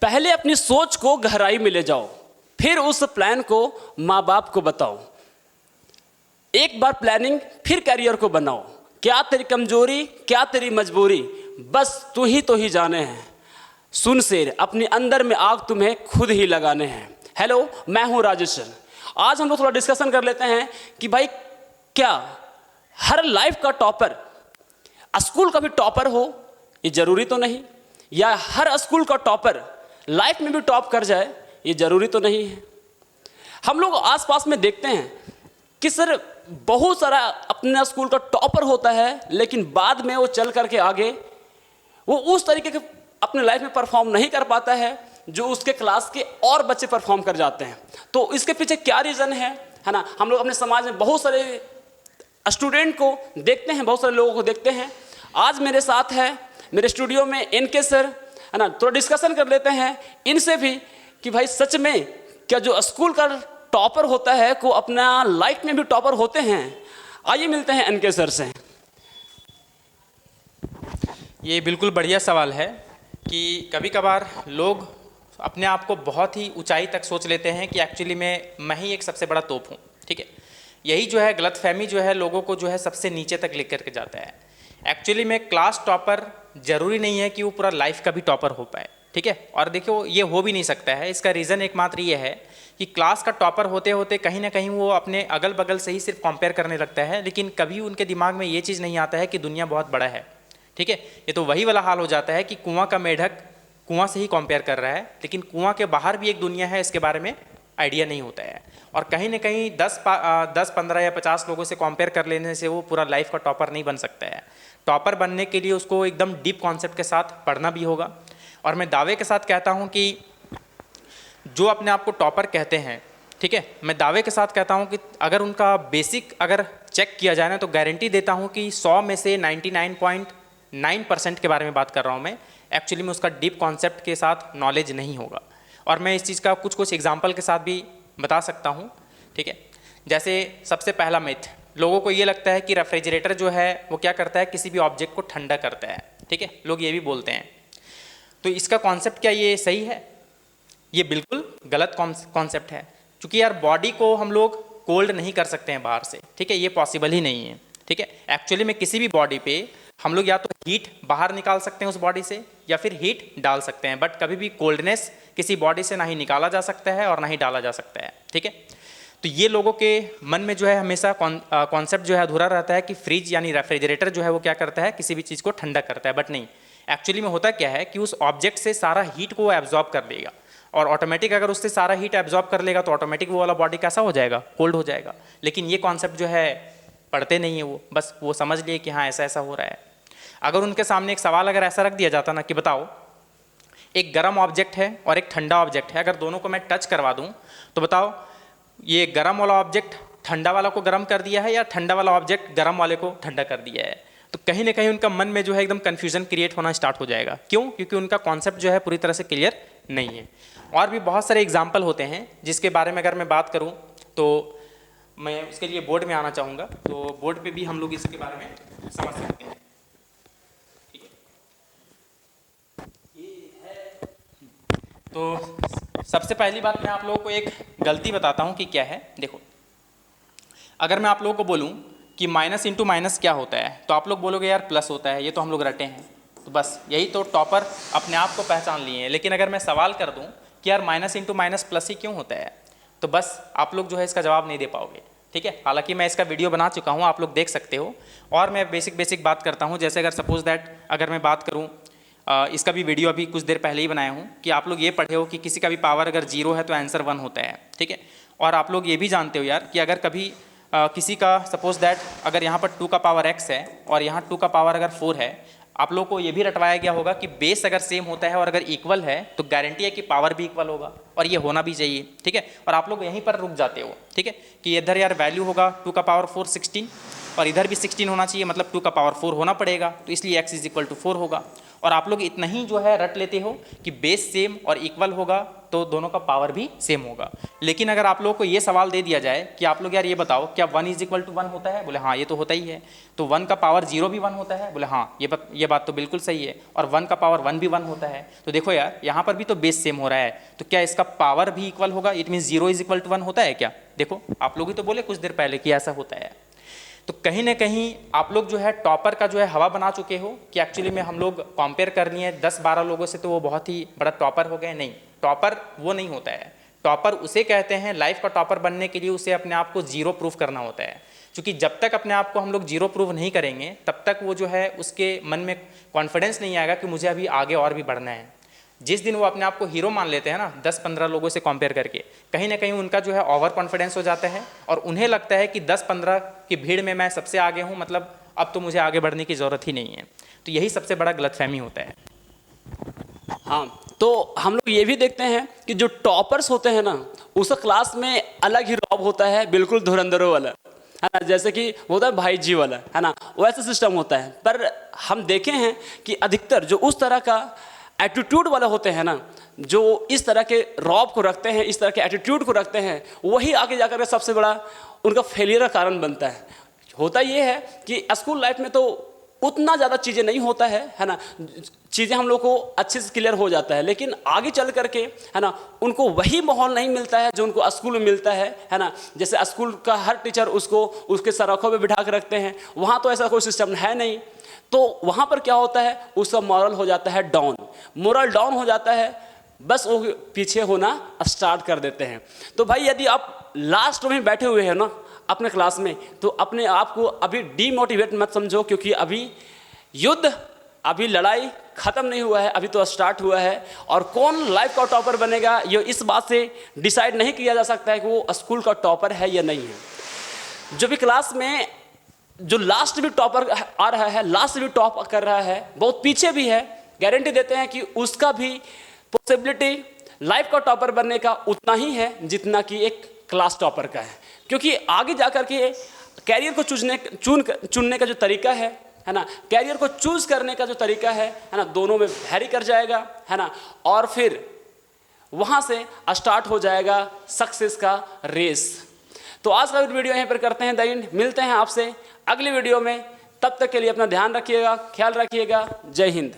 पहले अपनी सोच को गहराई में ले जाओ, फिर उस प्लान को माँ बाप को बताओ। एक बार प्लानिंग फिर करियर को बनाओ। क्या तेरी कमजोरी, क्या तेरी मजबूरी, बस तू ही तो ही जाने हैं। सुन शेर, अपने अंदर में आग तुम्हें खुद ही लगाने हैं। हेलो, मैं हूँ राजेश। आज हम लोग थोड़ा डिस्कशन कर लेते हैं कि भाई क्या हर लाइफ का टॉपर स्कूल का भी टॉपर हो, ये जरूरी तो नहीं, या हर स्कूल का टॉपर लाइफ में भी टॉप कर जाए, ये जरूरी तो नहीं है। हम लोग आसपास में देखते हैं कि सर बहुत सारा अपने स्कूल का टॉपर होता है, लेकिन बाद में वो चल करके आगे वो उस तरीके के अपने लाइफ में परफॉर्म नहीं कर पाता है जो उसके क्लास के और बच्चे परफॉर्म कर जाते हैं। तो इसके पीछे क्या रीज़न है ना। हम लोग अपने समाज में बहुत सारे स्टूडेंट को देखते हैं, बहुत सारे लोगों को देखते हैं। आज मेरे साथ है मेरे स्टूडियो में एनके सर, है ना। थोड़ा डिस्कशन कर लेते हैं इनसे भी कि भाई सच में क्या जो स्कूल का टॉपर होता है को अपना लाइफ में भी टॉपर होते हैं। आइए मिलते हैं एनके सर से। ये बिल्कुल बढ़िया सवाल है कि कभी कभार लोग अपने आप को बहुत ही ऊंचाई तक सोच लेते हैं कि एक्चुअली मैं ही एक सबसे बड़ा तोप हूँ। ठीक है, यही जो है गलतफहमी जो है लोगों को जो है सबसे नीचे तक लेकर के जाता है। एक्चुअली में क्लास टॉपर जरूरी नहीं है कि वो पूरा लाइफ का भी टॉपर हो पाए। ठीक है, और देखो ये हो भी नहीं सकता है। इसका रीज़न एकमात्र ये है कि क्लास का टॉपर होते होते कहीं ना कहीं वो अपने अगल बगल से ही सिर्फ कंपेयर करने लगता है, लेकिन कभी उनके दिमाग में ये चीज़ नहीं आता है कि दुनिया बहुत बड़ा है। ठीक है, ये तो वही वाला हाल हो जाता है कि कुआं का मेढक कुआं से ही कंपेयर कर रहा है, लेकिन कुआं के बाहर भी एक दुनिया है, इसके बारे में आइडिया नहीं होता है। और कहीं ना कहीं 10, 15 या 50 लोगों से कंपेयर कर लेने से वो पूरा लाइफ का टॉपर नहीं बन सकता है। टॉपर बनने के लिए उसको एकदम डीप कॉन्सेप्ट के साथ पढ़ना भी होगा। और मैं दावे के साथ कहता हूँ कि जो अपने आप को टॉपर कहते हैं, ठीक है, मैं दावे के साथ कहता हूँ कि अगर उनका बेसिक अगर चेक किया जाए ना, तो गारंटी देता हूँ कि 100 में से 99.9% के बारे में बात कर रहा हूँ मैं, एक्चुअली में उसका डीप कॉन्सेप्ट के साथ नॉलेज नहीं होगा। और मैं इस चीज़ का कुछ एग्जाम्पल के साथ भी बता सकता हूँ। ठीक है, जैसे सबसे पहला मिथ, लोगों को ये लगता है कि रेफ्रिजरेटर जो है वो क्या करता है, किसी भी ऑब्जेक्ट को ठंडा करता है। ठीक है, लोग ये भी बोलते हैं। तो इसका कॉन्सेप्ट क्या ये सही है? ये बिल्कुल गलत कॉन्सेप्ट है, क्योंकि यार बॉडी को हम लोग कोल्ड नहीं कर सकते हैं बाहर से। ठीक है, ये पॉसिबल ही नहीं है। ठीक है, एक्चुअली में किसी भी बॉडी पे हम लोग या तो हीट बाहर निकाल सकते हैं उस बॉडी से, या फिर हीट डाल सकते हैं, बट कभी भी कोल्डनेस किसी बॉडी से ना ही निकाला जा सकता है और ना ही डाला जा सकता है। ठीक है, तो ये लोगों के मन में जो है हमेशा कॉन्सेप्ट जो है अधूरा रहता है कि फ्रिज यानी रेफ्रिजरेटर जो है वो क्या करता है, किसी भी चीज़ को ठंडा करता है। बट नहीं, एक्चुअली में होता क्या है कि उस ऑब्जेक्ट से सारा हीट को वो एब्जॉर्ब कर लेगा, और ऑटोमेटिक अगर उससे सारा हीट एब्जॉर्ब कर लेगा तो ऑटोमेटिक वो वाला बॉडी कैसा हो जाएगा, कोल्ड हो जाएगा। लेकिन ये कॉन्सेप्ट जो है पढ़ते नहीं है वो, बस वो समझ लिए कि हाँ ऐसा ऐसा हो रहा है। अगर उनके सामने एक सवाल अगर ऐसा रख दिया जाता ना कि बताओ एक गर्म ऑब्जेक्ट है और एक ठंडा ऑब्जेक्ट है, अगर दोनों को मैं टच करवा दूं तो बताओ ये गर्म वाला ऑब्जेक्ट ठंडा वाला को गर्म कर दिया है या ठंडा वाला ऑब्जेक्ट गर्म वाले को ठंडा कर दिया है? तो कहीं ना कहीं उनका मन में जो है एकदम कन्फ्यूजन क्रिएट होना स्टार्ट हो जाएगा। क्यों? क्योंकि उनका कॉन्सेप्ट जो है पूरी तरह से क्लियर नहीं है। और भी बहुत सारे एग्जाम्पल होते हैं जिसके बारे में अगर मैं बात करूँ तो मैं उसके लिए बोर्ड में आना चाहूँगा, तो बोर्ड पे भी हम लोग इसके बारे में समझ सकते हैं। ठीक है, तो सबसे पहली बात मैं आप लोगों को एक गलती बताता हूँ कि क्या है। देखो, अगर मैं आप लोगों को बोलूँ कि माइनस इंटू माइनस क्या होता है, तो आप लोग बोलोगे यार प्लस होता है, ये तो हम लोग रटे हैं। तो बस यही तो टॉपर अपने आप को पहचान लिए हैं। लेकिन अगर मैं सवाल कर दूँ कि यार माइनस इंटू माइनस प्लस ही क्यों होता है, तो बस आप लोग जो है इसका जवाब नहीं दे पाओगे। ठीक है, हालांकि मैं इसका वीडियो बना चुका हूँ, आप लोग देख सकते हो। और मैं बेसिक बात करता हूँ, जैसे अगर सपोज दैट अगर मैं बात करूँ, इसका भी वीडियो अभी कुछ देर पहले ही बनाया हूँ कि आप लोग ये पढ़े हो कि किसी का भी पावर अगर 0 है तो आंसर 1 होता है। ठीक है, और आप लोग ये भी जानते हो यार कि अगर कभी किसी का सपोज दैट अगर यहाँ पर 2 का पावर x है और यहाँ 2 का पावर अगर 4 है, आप लोग को ये भी रटवाया गया होगा कि बेस अगर सेम होता है और अगर इक्वल है तो गारंटी है कि पावर भी इक्वल होगा, और ये होना भी चाहिए। ठीक है, और आप लोग यहीं पर रुक जाते हो। ठीक है, कि इधर यार वैल्यू होगा 2 का पावर 4 16, और इधर भी 16 होना चाहिए, मतलब 2 का पावर 4 होना पड़ेगा, तो इसलिए x = 4 होगा। और आप लोग इतना ही जो है रट लेते हो कि बेस सेम और इक्वल होगा तो दोनों का पावर भी सेम होगा। लेकिन अगर आप लोगों को ये सवाल दे दिया जाए कि आप लोग यार ये बताओ क्या 1 = 1 होता है, बोले हाँ ये तो होता ही है। तो 1 का पावर 0 भी 1 होता है, बोले हाँ ये बात तो बिल्कुल सही है। और 1 का पावर 1 भी 1 होता है। तो देखो यार यहाँ पर भी तो बेस सेम हो रहा है, तो क्या इसका पावर भी इक्वल होगा? इट मीन 0 = 1 होता है क्या? देखो आप लोग ही तो बोले कुछ देर पहले कि ऐसा होता है। तो कहीं ना कहीं आप लोग जो है टॉपर का जो है हवा बना चुके हो कि एक्चुअली में हम लोग कंपेयर कर लिए 10-12 लोगों से तो वो बहुत ही बड़ा टॉपर हो गए। नहीं, टॉपर वो नहीं होता है। टॉपर उसे कहते हैं, लाइफ का टॉपर बनने के लिए उसे अपने आप को 0 प्रूफ करना होता है। क्योंकि जब तक अपने आप को हम लोग 0 प्रूफ नहीं करेंगे तब तक वो जो है उसके मन में कॉन्फिडेंस नहीं आएगा कि मुझे अभी आगे और भी बढ़ना है। जिस दिन वो अपने आप को हीरो मान लेते हैं ना 10-15 लोगों से कंपेयर करके, कहीं ना कहीं उनका जो है ओवर कॉन्फिडेंस हो जाता है और उन्हें लगता है कि 10-15 की भीड़ में मैं सबसे आगे हूँ, मतलब अब तो मुझे आगे बढ़ने की ज़रूरत ही नहीं है। तो यही सबसे बड़ा गलतफहमी होता है। हाँ, तो हम लोग ये भी देखते हैं कि जो टॉपर्स होते हैं ना उस क्लास में अलग ही रॉब होता है, बिल्कुल धुरंधरों वाला, है ना, जैसे कि होता है भाई जी वाला, है ना, वैसा सिस्टम होता है। पर हम देखे हैं कि अधिकतर जो उस तरह का एटीट्यूड वाले होते हैं ना, जो इस तरह के रॉब को रखते हैं, इस तरह के एटीट्यूड को रखते हैं, वही आगे जाकर के सबसे बड़ा उनका फेलियर का कारण बनता है। होता ये है कि स्कूल लाइफ में तो उतना ज़्यादा चीज़ें नहीं होता है ना, चीज़ें हम लोग को अच्छे से क्लियर हो जाता है, लेकिन आगे चल करके, है ना, उनको वही माहौल नहीं मिलता है जो उनको स्कूल में मिलता है ना। जैसे स्कूल का हर टीचर उसको उसके सराखों पे बिठा के रखते हैं, वहाँ तो ऐसा कोई सिस्टम है नहीं। तो वहाँ पर क्या होता है, उसका मॉरल हो जाता है डाउन, मोरल डाउन हो जाता है, बस वो पीछे होना स्टार्ट कर देते हैं। तो भाई यदि आप लास्ट में बैठे हुए हैं ना अपने क्लास में, तो अपने आप को अभी डीमोटिवेट मत समझो, क्योंकि अभी युद्ध, अभी लड़ाई ख़त्म नहीं हुआ है, अभी तो स्टार्ट हुआ है। और कौन लाइफ का टॉपर बनेगा ये इस बात से डिसाइड नहीं किया जा सकता है कि वो स्कूल का टॉपर है या नहीं है। जो भी क्लास में जो लास्ट भी टॉपर आ रहा है, लास्ट भी टॉप कर रहा है, बहुत पीछे भी है, गारंटी देते हैं कि उसका भी पॉसिबिलिटी लाइफ का टॉपर बनने का उतना ही है जितना कि एक क्लास टॉपर का है। क्योंकि आगे जाकर के कैरियर को चुनने का जो तरीका है ना, कैरियर को चूज करने का जो तरीका है ना, दोनों में वैरी कर जाएगा, है ना, और फिर वहाँ से स्टार्ट हो जाएगा सक्सेस का रेस। तो आज का वीडियो यहीं पर करते हैं द एंड, मिलते हैं आपसे अगली वीडियो में। तब तक के लिए अपना ध्यान रखिएगा, ख्याल रखिएगा। जय हिंद।